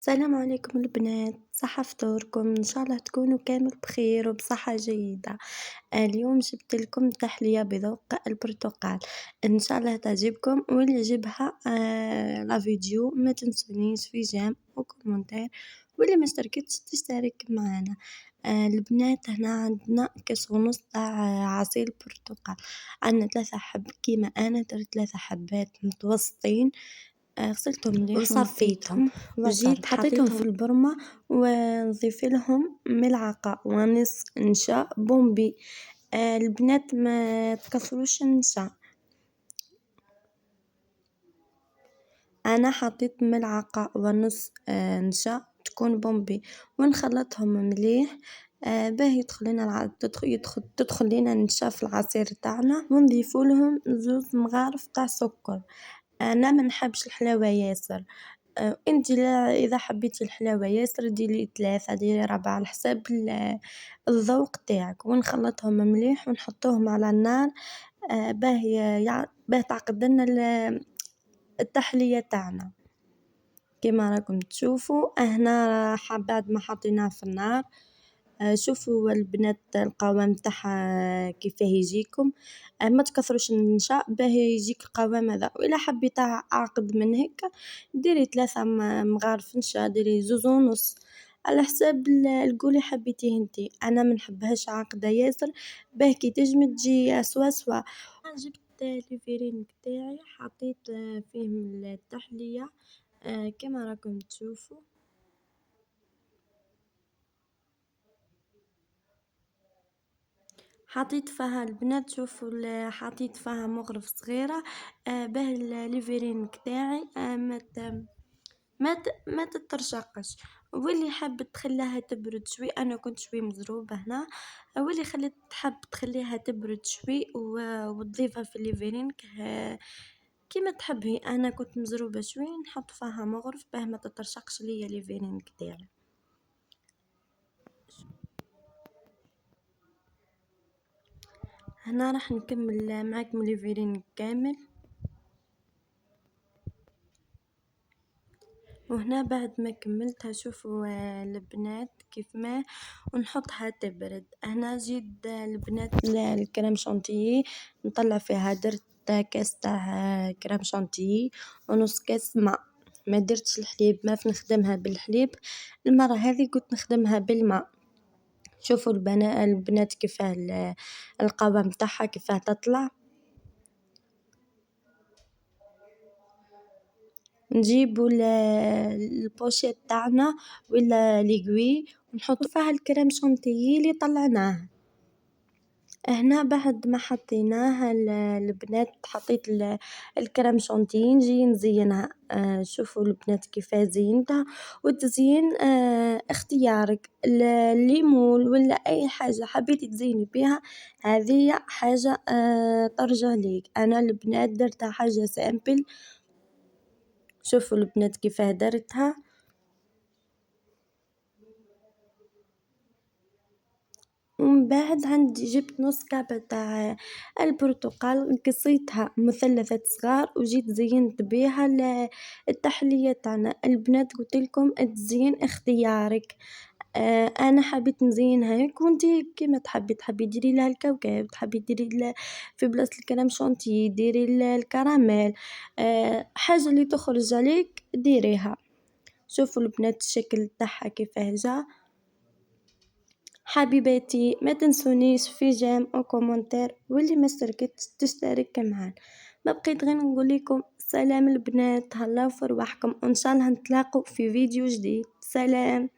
السلام عليكم البنات، صحة فطوركم، إن شاء الله تكونوا كامل بخير وبصحة جيدة. اليوم جبت لكم تحلية بذوق البرتقال، إن شاء الله تعجبكم واللي يعجبها لا فيديو ما تنسونيش في جيم وكومنتير، واللي ما اشتركتش تشترك معنا. البنات هنا عندنا كاس ونص تاع عصير برتقال، عندنا 3 حب كيما أنا درت 3 حبات متوسطين. غسلتهم مليح وصفيتهم وجيت حطيتهم في البرمة ونضيف لهم ملعقة ونص نشا بومبي. البنات ما تكثروش النشا، انا حطيت ملعقة ونص نشا تكون بومبي ونخلطهم مليح. باه تدخل لينا النشا في العصير تاعنا ونضيفوا لهم 2 مغارف تاع سكر. انا ما نحبش الحلاوه ياسر. انت لا اذا حبيتي الحلاوه ياسر ديري 3 ديري 4 على حساب الذوق تاعك، ونخلطهم مليح ونحطوهم على النار. باه تعقد لنا التحليه تاعنا كما راكم تشوفوا هنا. بعد ما حطيناه في النار، شوفوا البنات القوام تاعها كيفاه يجيكم. ما تكثروش النشا باه يجيك القوام هذا، والا حبيته اعقد من هيك ديري 3 مغارف نشا، ديري 2 ونص على حساب القولي حبيتيه انتي. انا ما نحبهاش عاقده ياسر، باه كي تجمد تجي سوا سوا. أنا جبت ليفيرين تاعي حطيت فيه التحليه كما راكم تشوفوا. حطيت فيها البنات شوفوا حطيت فيها مغرف صغيرة باه الليفرين تاعي ما تترشقش. واللي حاب تخليها تبرد شوي، انا كنت شوي مضروبة هنا، واللي خلت تحب تخليها تبرد شوي وتضيفها في الليفرين كيما تحبي. انا كنت مضروبة شوي نحط فيها مغرف باه ما تترشقش ليا الليفرين تاعي. هنا راح نكمل معاكم الليفرين كامل، وهنا بعد ما كملتها شوفوا البنات كيف ما ونحطها تبرد. هنا جيد البنات الكريم شانتيي نطلع فيها، درت كاس تاع كريم شانتيي ونص كاس ماء. ما درتش الحليب، ما نخدمها بالحليب المرة هذه، كنت نخدمها بالماء. شوفوا البنات كيفاه القوام تاعها كيفاه تطلع. نجيبو البوشيت تاعنا ولا ليقوي ونحطو فيها الكريم شانتيي اللي طلعناه. هنا بعد ما حطيناها البنات حطيت الكريم شانتيي نجي نزينها. شوفوا البنات كيفاه زينتها، والتزيين اختيارك، الليمون ولا اي حاجة حبيتي تزيني بيها، هذه حاجة ترجع ليك. انا البنات درتها حاجة سامبل، شوفوا البنات كيفاه درتها. ومن بعد عندي جبت نص كعبة تاع البرتقال قصيتها مثلثات صغار وجيت زينت بيها التحلية تاعنا. البنات قلت لكم التزيين اختيارك. انا حبيت نزينها هيك، وانتي كيما تحبي ديري لها الكاوكاو، تحبي ديري في بلاصة الكريم شانتي ديري الكراميل. حاجة اللي تخرج عليك ديريها. شوفوا البنات الشكل تاعها كيفاه جا. حبيباتي ما تنسونيش في جيم او كومنتير، واللي ما اشتركتش تشترك معانا. ما بقيت غير نقول لكم سلام البنات، هلاو في رواحكم، وان شاء الله نتلاقوا في فيديو جديد. سلام.